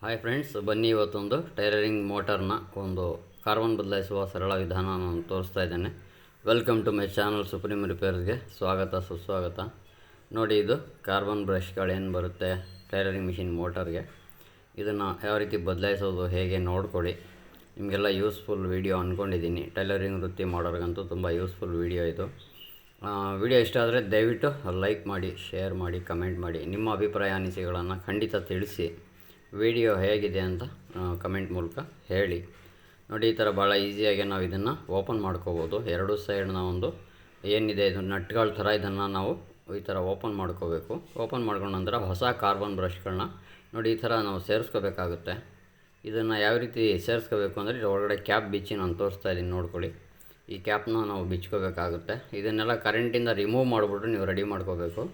Hi friends, ಬನ್ನಿ ಇವತ್ತೊಂದು tailoring ಮೋಟರ್ನ ಒಂದು ಕಾರ್ಬನ್ ಬದಲಾಯಿಸುವ ಸರಳ ವಿಧಾನ ನಾನು ತೋರಿಸ್ತಾ ಇದ್ದೇನೆ. Welcome to my channel Supreme ರಿಪೇರ್ಸ್ಗೆ ಸ್ವಾಗತ ಸುಸ್ವಾಗತ. ನೋಡಿ, ಇದು ಕಾರ್ಬನ್ ಬ್ರಷ್ಗಳೇನು ಬರುತ್ತೆ ಟೈಲರಿಂಗ್ ಮಿಷಿನ್ ಮೋಟರ್ಗೆ, ಇದನ್ನು ಯಾವ ರೀತಿ ಬದಲಾಯಿಸೋದು ಹೇಗೆ ನೋಡ್ಕೊಳ್ಳಿ. ನಿಮಗೆಲ್ಲ ಯೂಸ್ಫುಲ್ ವೀಡಿಯೋ ಅಂದ್ಕೊಂಡಿದ್ದೀನಿ. ಟೈಲರಿಂಗ್ ವೃತ್ತಿ ಮಾಡೋರಿಗಂತೂ ತುಂಬ ಯೂಸ್ಫುಲ್ ವೀಡಿಯೋ ಇದು. ವಿಡಿಯೋ ಇಷ್ಟ ಆದರೆ ದಯವಿಟ್ಟು ಲೈಕ್ ಮಾಡಿ, ಶೇರ್ ಮಾಡಿ, ಕಮೆಂಟ್ ಮಾಡಿ. ನಿಮ್ಮ ಅಭಿಪ್ರಾಯ ಅನಿಸಿಕೆಗಳನ್ನು ಖಂಡಿತ ತಿಳಿಸಿ. ವಿಡಿಯೋ ಹೇಗಿದೆ ಅಂತ ಕಮೆಂಟ್ ಮೂಲಕ ಹೇಳಿ. ನೋಡಿ, ಈ ಥರ ಭಾಳ ಈಸಿಯಾಗಿ ನಾವು ಇದನ್ನು ಓಪನ್ ಮಾಡ್ಕೋಬೋದು. ಎರಡು ಸೈಡ್ನ ಒಂದು ಏನಿದೆ ಇದು ನಟ್ಗಳ ಥರ ಇದನ್ನು ನಾವು ಈ ಥರ ಓಪನ್ ಮಾಡ್ಕೋಬೇಕು. ಓಪನ್ ಮಾಡ್ಕೊಂಡ ನಂತರ ಹೊಸ ಕಾರ್ಬನ್ ಬ್ರಷ್ಗಳನ್ನ ನೋಡಿ ಈ ಥರ ನಾವು ಸೇರಿಸ್ಕೋಬೇಕಾಗುತ್ತೆ. ಇದನ್ನು ಯಾವ ರೀತಿ ಸೇರಿಸ್ಕೋಬೇಕು ಅಂದರೆ, ಒಳಗಡೆ ಕ್ಯಾಪ್ ಬಿಚ್ಚಿ ನಾನು ತೋರಿಸ್ತಾ ಇದ್ದೀನಿ, ನೋಡ್ಕೊಳ್ಳಿ. ಈ ಕ್ಯಾಪ್ನ ನಾವು ಬಿಚ್ಕೋಬೇಕಾಗುತ್ತೆ. ಇದನ್ನೆಲ್ಲ ಕರೆಂಟಿಂದ ರಿಮೂವ್ ಮಾಡಿಬಿಟ್ಟು ನೀವು ರೆಡಿ ಮಾಡ್ಕೋಬೇಕು.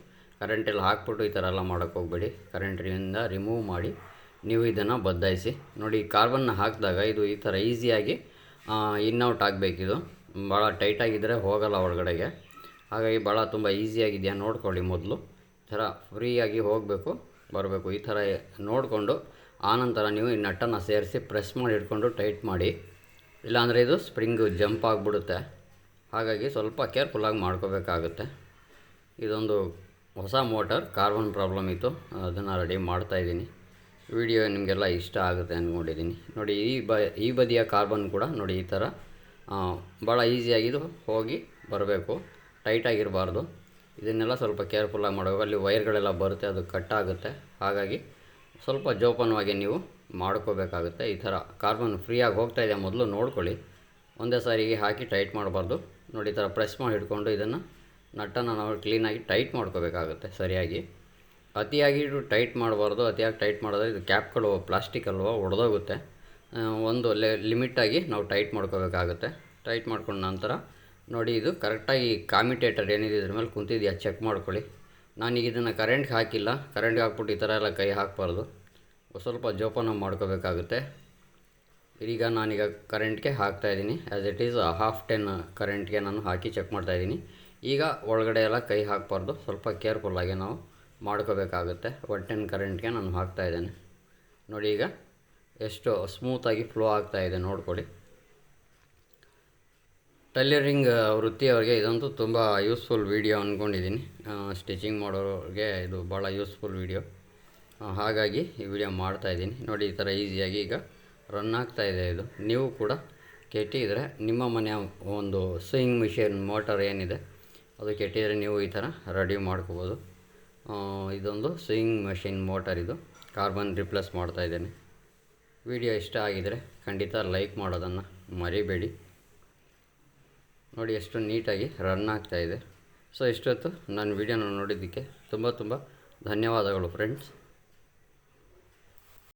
ಕರೆಂಟೆಲ್ಲ ಹಾಕ್ಬಿಟ್ಟು ಈ ಥರ ಎಲ್ಲ ಮಾಡೋಕ್ಕೆ ಹೋಗಬೇಡಿ. ಕರೆಂಟಿಂದ ರಿಮೂವ್ ಮಾಡಿ ನೀವು ಇದನ್ನು ಬದಲಾಯಿಸಿ. ನೋಡಿ, ಕಾರ್ಬನ್ನ ಹಾಕಿದಾಗ ಇದು ಈ ಥರ ಈಸಿಯಾಗಿ ಇನ್ಔಟ್ ಆಗಬೇಕಿದು. ಭಾಳ ಟೈಟಾಗಿದ್ದರೆ ಹೋಗಲ್ಲ ಒಳಗಡೆಗೆ. ಹಾಗಾಗಿ ಭಾಳ ತುಂಬ ಈಸಿಯಾಗಿದೆಯಾ ನೋಡ್ಕೊಳ್ಳಿ. ಮೊದಲು ಈ ಥರ ಫ್ರೀಯಾಗಿ ಹೋಗಬೇಕು, ಬರಬೇಕು. ಈ ಥರ ನೋಡಿಕೊಂಡು ಆನಂತರ ನೀವು ಈ ನಟ್ಟನ್ನು ಸೇರಿಸಿ ಪ್ರೆಸ್ ಮಾಡಿ ಇಟ್ಕೊಂಡು ಟೈಟ್ ಮಾಡಿ. ಇಲ್ಲಾಂದರೆ ಇದು ಸ್ಪ್ರಿಂಗು ಜಂಪ್ ಆಗಿಬಿಡುತ್ತೆ. ಹಾಗಾಗಿ ಸ್ವಲ್ಪ ಕೇರ್ಫುಲ್ಲಾಗಿ ಮಾಡ್ಕೋಬೇಕಾಗುತ್ತೆ. ಇದೊಂದು ಹೊಸ ಮೋಟರ್, ಕಾರ್ಬನ್ ಪ್ರಾಬ್ಲಮ್ ಇತ್ತು, ಅದನ್ನು ರೆಡಿ ಮಾಡ್ತಾಯಿದ್ದೀನಿ. ವಿಡಿಯೋ ನಿಮಗೆಲ್ಲ ಇಷ್ಟ ಆಗುತ್ತೆ ಅಂದ್ಕೊಂಡಿದ್ದೀನಿ. ನೋಡಿ, ಈ ಬದಿಯ ಕಾರ್ಬನ್ ಕೂಡ ನೋಡಿ ಈ ಥರ ಭಾಳ ಈಸಿಯಾಗಿದು ಹೋಗಿ ಬರಬೇಕು, ಟೈಟಾಗಿರಬಾರ್ದು. ಇದನ್ನೆಲ್ಲ ಸ್ವಲ್ಪ ಕೇರ್ಫುಲ್ಲಾಗಿ ಮಾಡಬೇಕು. ಅಲ್ಲಿ ವೈರ್ಗಳೆಲ್ಲ ಬರುತ್ತೆ, ಅದು ಕಟ್ಟಾಗುತ್ತೆ. ಹಾಗಾಗಿ ಸ್ವಲ್ಪ ಜೋಪಾನವಾಗಿ ನೀವು ಮಾಡ್ಕೋಬೇಕಾಗುತ್ತೆ. ಈ ಥರ ಕಾರ್ಬನ್ ಫ್ರೀಯಾಗಿ ಹೋಗ್ತಾಯಿದೆ, ಮೊದಲು ನೋಡ್ಕೊಳ್ಳಿ. ಒಂದೇ ಸಾರಿಗೆ ಹಾಕಿ ಟೈಟ್ ಮಾಡಬಾರ್ದು. ನೋಡಿ, ಈ ಥರ ಪ್ರೆಸ್ ಮಾಡಿ ಹಿಡ್ಕೊಂಡು ಇದನ್ನು ನಟ್ಟನ್ನು ನಾವು ಕ್ಲೀನಾಗಿ ಟೈಟ್ ಮಾಡ್ಕೋಬೇಕಾಗುತ್ತೆ ಸರಿಯಾಗಿ. ಅತಿಯಾಗಿ ಟೈಟ್ ಮಾಡಬಾರ್ದು. ಅತಿಯಾಗಿ ಟೈಟ್ ಮಾಡಿದ್ರೆ ಇದು ಕ್ಯಾಪ್ಗಳು ಪ್ಲಾಸ್ಟಿಕ್ ಅಲ್ವ, ಒಡೆದೋಗುತ್ತೆ. ಒಂದು ಲಿಮಿಟಾಗಿ ನಾವು ಟೈಟ್ ಮಾಡ್ಕೋಬೇಕಾಗುತ್ತೆ. ಟೈಟ್ ಮಾಡ್ಕೊಂಡ ನಂತರ ನೋಡಿ, ಇದು ಕರೆಕ್ಟಾಗಿ ಕಾಮಿಟೇಟರ್ ಏನಿದೆ ಇದ್ರ ಮೇಲೆ ಕುಂತಿದೆಯಾ ಚೆಕ್ ಮಾಡ್ಕೊಳ್ಳಿ. ನಾನೀಗ ಇದನ್ನು ಕರೆಂಟ್ಗೆ ಹಾಕಿಲ್ಲ. ಕರೆಂಟ್ಗೆ ಹಾಕ್ಬಿಟ್ಟು ಈ ಥರ ಎಲ್ಲ ಕೈ ಹಾಕಬಾರ್ದು, ಸ್ವಲ್ಪ ಜೋಪಾನ ಮಾಡ್ಕೋಬೇಕಾಗುತ್ತೆ. ಈಗ ನಾನೀಗ ಕರೆಂಟ್ಗೆ ಹಾಕ್ತಾಯಿದ್ದೀನಿ. ಆ್ಯಸ್ ಇಟ್ ಈಸ್ 10 ಕರೆಂಟ್ಗೆ ನಾನು ಹಾಕಿ ಚೆಕ್ ಮಾಡ್ತಾಯಿದ್ದೀನಿ. ಈಗ ಒಳಗಡೆ ಎಲ್ಲ ಕೈ ಹಾಕಬಾರ್ದು, ಸ್ವಲ್ಪ ಕೇರ್ಫುಲ್ಲಾಗಿ ನಾವು ಮಾಡ್ಕೋಬೇಕಾಗುತ್ತೆ. 10 ಕರೆಂಟ್ಗೆ ನಾನು ಹಾಕ್ತಾಯಿದ್ದೇನೆ. ನೋಡಿ, ಈಗ ಎಷ್ಟು ಸ್ಮೂತಾಗಿ ಫ್ಲೋ ಆಗ್ತಾಯಿದೆ ನೋಡ್ಕೊಳ್ಳಿ. ಟೈಲರಿಂಗ್ ವೃತ್ತಿಯವರಿಗೆ ಇದಂತೂ ತುಂಬ ಯೂಸ್ಫುಲ್ ವೀಡಿಯೋ ಅಂದ್ಕೊಂಡಿದ್ದೀನಿ. ಸ್ಟಿಚಿಂಗ್ ಮಾಡೋರಿಗೆ ಇದು ಭಾಳ ಯೂಸ್ಫುಲ್ ವೀಡಿಯೋ. ಹಾಗಾಗಿ ಈ ವಿಡಿಯೋ ಮಾಡ್ತಾಯಿದ್ದೀನಿ. ನೋಡಿ, ಈ ಥರ ಈಸಿಯಾಗಿ ಈಗ ರನ್ ಆಗ್ತಾಯಿದೆ ಇದು. ನೀವು ಕೂಡ ಕೆಟ್ಟಿದರೆ ನಿಮ್ಮ ಮನೆಯ ಒಂದು ಸ್ವಿಂಗ್ ಮಿಷಿನ್ ಮೋಟರ್ ಏನಿದೆ ಅದು ಕೆಟ್ಟಿದರೆ ನೀವು ಈ ಥರ ರೆಡಿ ಮಾಡ್ಕೋಬೋದು. ಇದೊಂದು ಸ್ವಿಂಗ್ ಮಷಿನ್ ಮೋಟರ್, ಇದು ಕಾರ್ಬನ್ ರಿಪ್ಲೇಸ್ ಮಾಡ್ತಾಯಿದ್ದೇನೆ. ವಿಡಿಯೋ ಇಷ್ಟ ಆಗಿದರೆ ಖಂಡಿತ ಲೈಕ್ ಮಾಡೋದನ್ನು ಮರಿಬೇಡಿ. ನೋಡಿ, ಎಷ್ಟು ನೀಟಾಗಿ ರನ್ ಆಗ್ತಾಯಿದೆ. ಸೊ ಇಷ್ಟೊತ್ತು ನನ್ನ ವಿಡಿಯೋನ ನೋಡಿದ್ದಕ್ಕೆ ತುಂಬ ಧನ್ಯವಾದಗಳು ಫ್ರೆಂಡ್ಸ್.